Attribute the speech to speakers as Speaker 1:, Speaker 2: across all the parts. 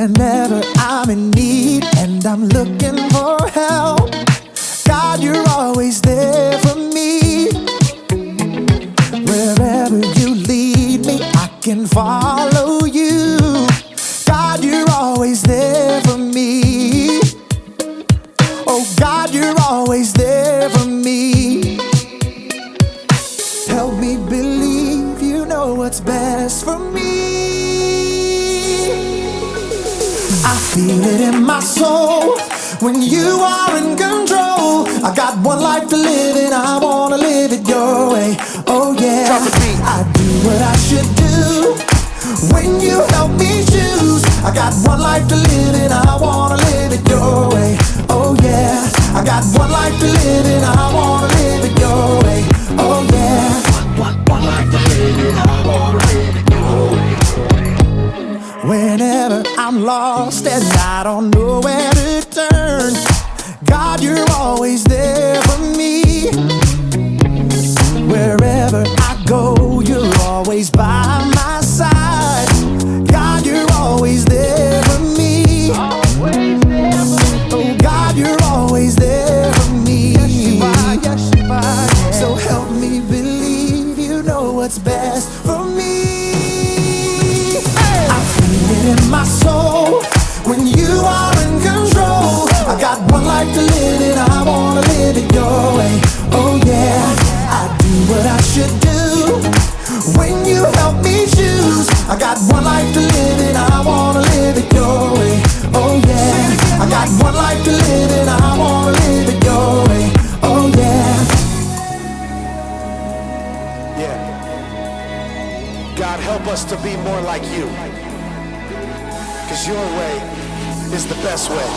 Speaker 1: Whenever I'm in need and I'm looking for help, God, you're always there for me. Wherever you lead me, I can follow you. God, you're always there for me. Oh God, you're always there for me. Help me believe you know what's best for me. I feel it in my soul when you are in control. I got one life to live and I wanna live it your way. Oh yeah, I do what I should do when you help me choose. I got one life to live and I wanna live it your way. Oh yeah, I got one life to live and I wanna live it your way. Oh yeah, one life to live and I wanna live it your way. Whenever I'm lost and I don't know where to turn, God, you're always there for me. Wherever I go, you're always by my side. God, you're always there for me. Oh God, you're always there for me. So help me believe you know what's best for me. I feel it in my soul when you are in control. I got one life to live and I wanna live it your way. Oh yeah, I do what I should do when you help me choose. I got one life to live and I wanna live it your way. Oh yeah, I got one life to live and I wanna live it your way. Oh yeah.
Speaker 2: Yeah. God, help us to be more like you, 'cause your way is the best way.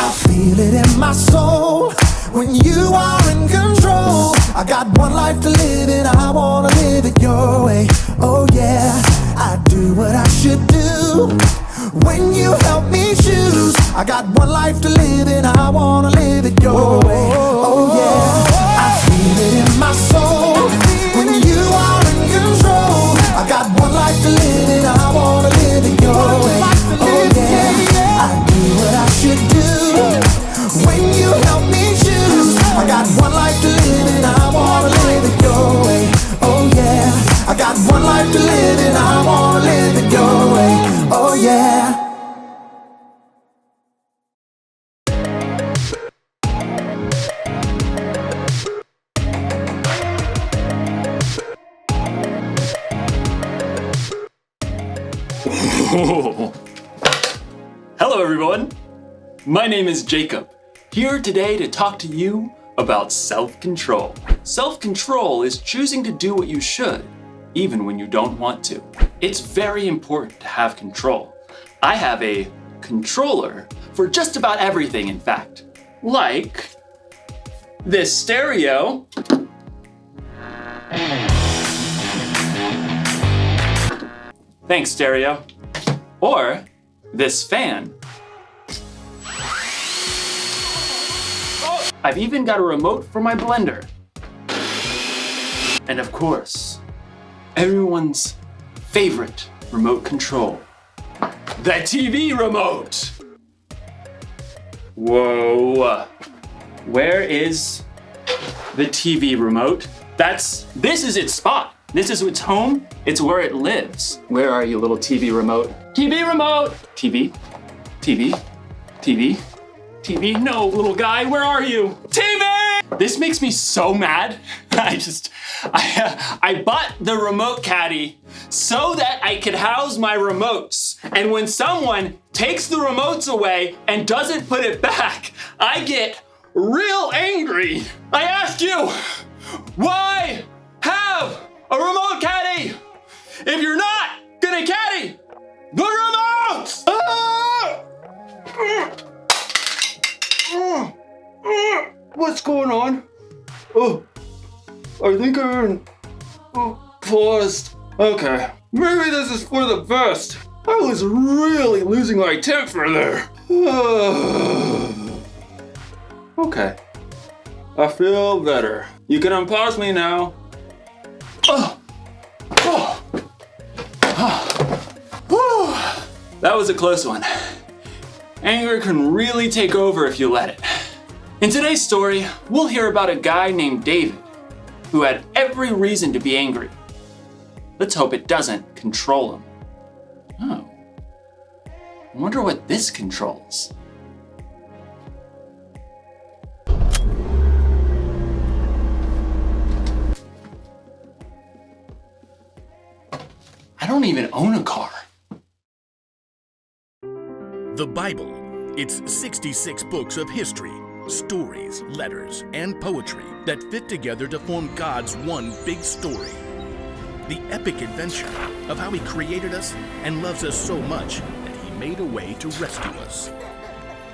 Speaker 1: I feel it in my soul when you are in control. I got one life to live and I wanna live it your way. Oh yeah, I do what I should do when you help me choose. I got one life to live and I wanna live it your way. Oh yeah, I feel it in my soul when you are in control. I got one life to live and I wanna live it your way. Oh yeah, I do what I should do when you help me choose. I got one life to live and I wanna live it your way. Oh yeah, I got one life to live and I wanna live it your way. Oh yeah.
Speaker 3: Hello everyone, my name is Jacob, here today to talk to you about self-control. Self-control is choosing to do what you should, even when you don't want to. It's very important to have control. I have a controller for just about everything, in fact. Like this stereo. Thanks, stereo. Or this fan. I've even got a remote for my blender. And of course, everyone's favorite remote control, the TV remote. Whoa, where is the TV remote? This is its spot. This is its home. It's where it lives. Where are you, little TV remote? TV remote! TV, TV, TV, TV. No, little guy, where are you? TV! This makes me so mad. I bought the remote caddy so that I could house my remotes. And when someone takes the remotes away and doesn't put it back, I get real angry. I ask you, why have a remote caddy if you're not gonna caddy the remotes? What's going on? Oh, I think I'm paused. Okay, maybe this is for the best. I was really losing my temper there. Okay, I feel better. You can unpause me now. That was a close one. Anger can really take over if you let it. In today's story, we'll hear about a guy named David who had every reason to be angry. Let's hope it doesn't control him. Oh. I wonder what this controls. I don't even own a car.
Speaker 4: The Bible. It's 66 books of history, stories, letters, and poetry that fit together to form God's one big story. The epic adventure of how He created us and loves us so much that He made a way to rescue us.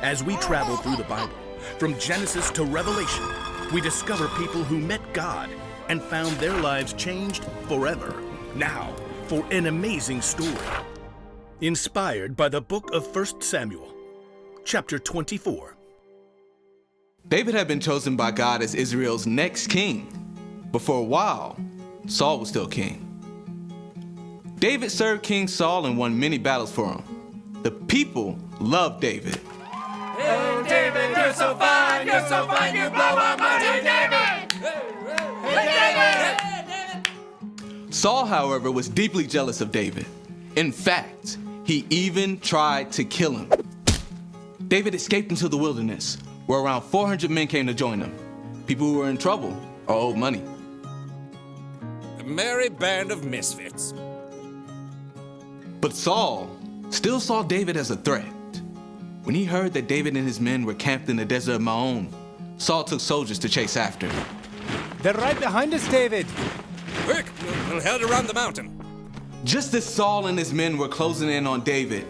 Speaker 4: As we travel through the Bible, from Genesis to Revelation, we discover people who met God and found their lives changed forever. Now, for an amazing story. Inspired by the book of 1 Samuel, chapter 24.
Speaker 5: David had been chosen by God as Israel's next king, but for a while, Saul was still king. David served King Saul and won many battles for him. The people loved David.
Speaker 6: Hey, David, you're so fine, you blow our money, David! Hey, David!
Speaker 5: Saul, however, was deeply jealous of David. In fact, he even tried to kill him. David escaped into the wilderness, where around 400 men came to join him. People who were in trouble or owed money.
Speaker 7: A merry band of misfits.
Speaker 5: But Saul still saw David as a threat. When he heard that David and his men were camped in the desert of Maon, Saul took soldiers to chase after him.
Speaker 8: They're right behind us, David.
Speaker 7: Quick, we'll head around the mountain.
Speaker 5: Just as Saul and his men were closing in on David,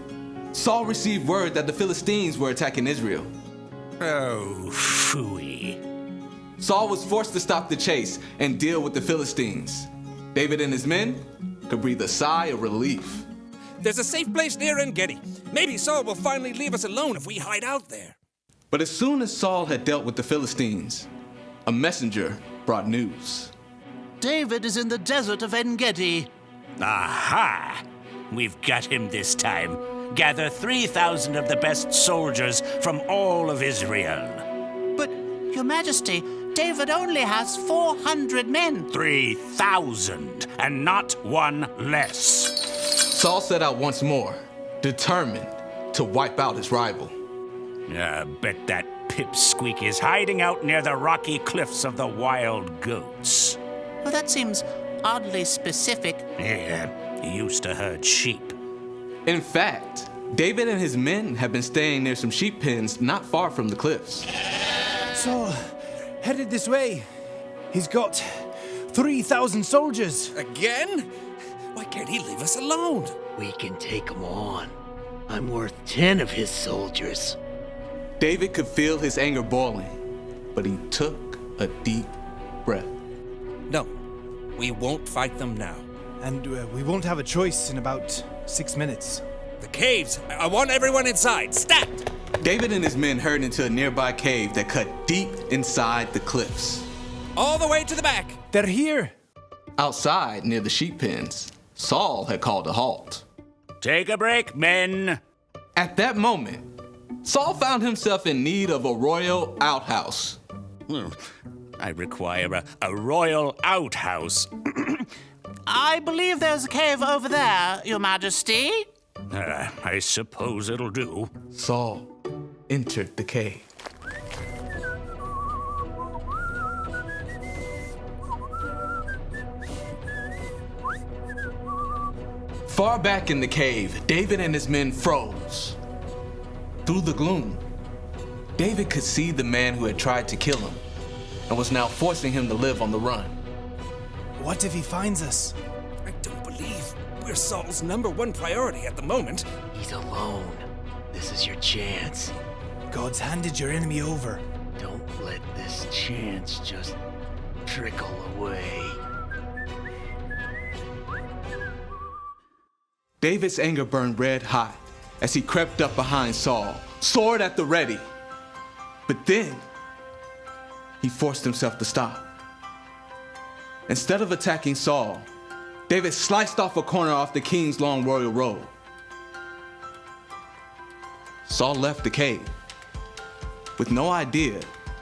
Speaker 5: Saul received word that the Philistines were attacking Israel.
Speaker 7: Oh, phooey.
Speaker 5: Saul was forced to stop the chase and deal with the Philistines. David and his men could breathe a sigh of relief.
Speaker 7: There's a safe place near En-Gedi. Maybe Saul will finally leave us alone if we hide out there.
Speaker 5: But as soon as Saul had dealt with the Philistines, a messenger brought news.
Speaker 9: David is in the desert of En-Gedi.
Speaker 10: Aha! We've got him this time. Gather 3,000 of the best soldiers from all of Israel.
Speaker 9: But, Your Majesty, David only has 400 men.
Speaker 10: 3,000, and not one less.
Speaker 5: Saul set out once more, determined to wipe out his rival.
Speaker 10: I bet that pipsqueak is hiding out near the rocky cliffs of the Wild Goats.
Speaker 9: Well, that seems oddly specific.
Speaker 10: Yeah, he used to herd sheep.
Speaker 5: In fact, David and his men have been staying near some sheep pens not far from the cliffs.
Speaker 8: Saul, headed this way. He's got 3,000 soldiers.
Speaker 7: Again? Why can't he leave us alone?
Speaker 9: We can take him on. I'm worth 10 of his soldiers.
Speaker 5: David could feel his anger boiling, but he took a deep breath.
Speaker 7: No, we won't fight them now.
Speaker 8: And we won't have a choice in about 6 minutes.
Speaker 7: The caves! I want everyone inside! Stat!
Speaker 5: David and his men hurried into a nearby cave that cut deep inside the cliffs.
Speaker 7: All the way to the back!
Speaker 8: They're here!
Speaker 5: Outside, near the sheep pens, Saul had called a halt.
Speaker 10: Take a break, men.
Speaker 5: At that moment, Saul found himself in need of a royal outhouse.
Speaker 10: I require a royal outhouse.
Speaker 9: I believe there's a cave over there, Your Majesty.
Speaker 10: I suppose it'll do.
Speaker 5: Saul entered the cave. Far back in the cave, David and his men froze. Through the gloom, David could see the man who had tried to kill him and was now forcing him to live on the run.
Speaker 8: What if he finds us?
Speaker 7: I don't believe we're Saul's #1 priority at the moment.
Speaker 9: He's alone. This is your chance.
Speaker 8: God's handed your enemy over.
Speaker 9: Don't let this chance just trickle away.
Speaker 5: David's anger burned red hot as he crept up behind Saul, sword at the ready. But then, he forced himself to stop. Instead of attacking Saul, David sliced off a corner off the king's long royal robe. Saul left the cave with no idea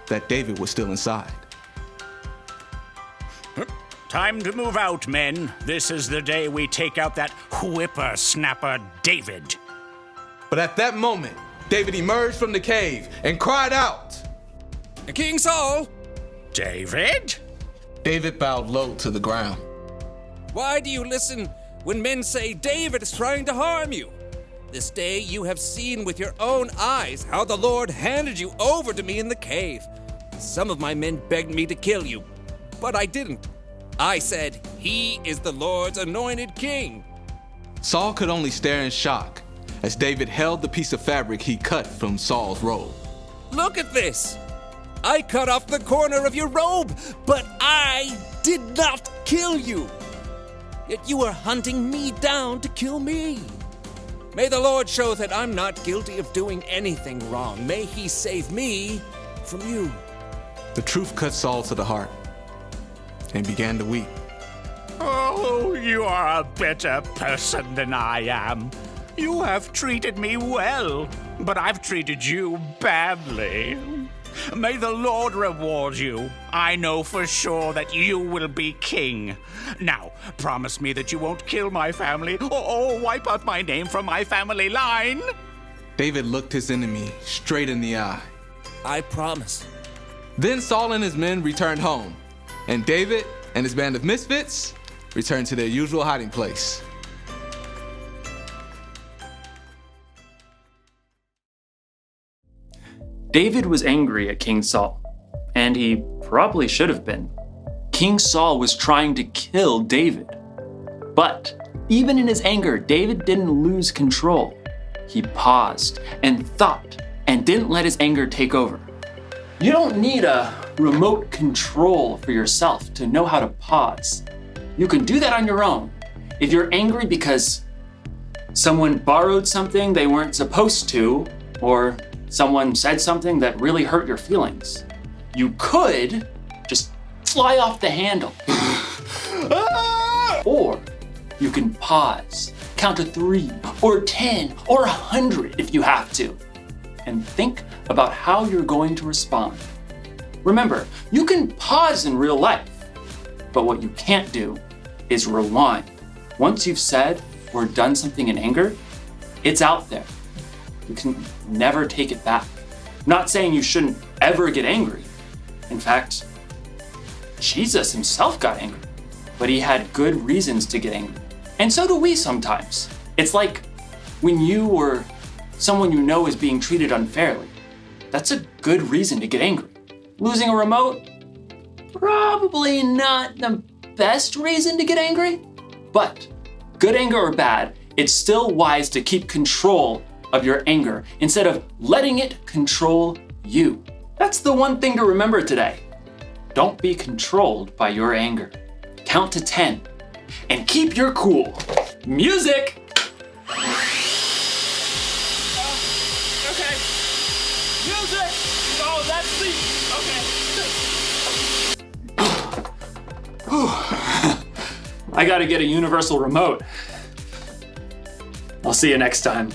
Speaker 5: that David was still inside.
Speaker 10: Time to move out, men. This is the day we take out that whippersnapper David.
Speaker 5: But at that moment, David emerged from the cave and cried out,
Speaker 7: King Saul!
Speaker 10: David?
Speaker 5: David bowed low to the ground.
Speaker 7: Why do you listen when men say David is trying to harm you? This day you have seen with your own eyes how the Lord handed you over to me in the cave. Some of my men begged me to kill you, but I didn't. I said, he is the Lord's anointed king.
Speaker 5: Saul could only stare in shock as David held the piece of fabric he cut from Saul's robe.
Speaker 7: Look at this. I cut off the corner of your robe, but I did not kill you. Yet you are hunting me down to kill me. May the Lord show that I'm not guilty of doing anything wrong. May he save me from you.
Speaker 5: The truth cut Saul to the heart and began to weep.
Speaker 10: Oh, you are a better person than I am. You have treated me well, but I've treated you badly. May the Lord reward you. I know for sure that you will be king. Now, promise me that you won't kill my family or wipe out my name from my family line.
Speaker 5: David looked his enemy straight in the eye.
Speaker 7: I promise.
Speaker 5: Then Saul and his men returned home, and David and his band of misfits returned to their usual hiding place.
Speaker 3: David was angry at King Saul, and he probably should have been. King Saul was trying to kill David. But even in his anger, David didn't lose control. He paused and thought and didn't let his anger take over. You don't need a remote control for yourself to know how to pause. You can do that on your own. If you're angry because someone borrowed something they weren't supposed to, or someone said something that really hurt your feelings, you could just fly off the handle. Or you can pause, count to 3 or 10 or 100 if you have to, and think about how you're going to respond. Remember, you can pause in real life, but what you can't do is rewind. Once you've said or done something in anger, it's out there. You can never take it back. I'm not saying you shouldn't ever get angry. In fact, Jesus himself got angry, but he had good reasons to get angry. And so do we sometimes. It's like when you or someone you know is being treated unfairly. That's a good reason to get angry. Losing a remote? Probably not the best reason to get angry, but good anger or bad, it's still wise to keep control of your anger instead of letting it control you. That's the one thing to remember today. Don't be controlled by your anger. Count to 10 and keep your cool. Music!
Speaker 6: Okay. Music! Oh, that's the... Okay.
Speaker 3: I gotta get a universal remote. I'll see you next time.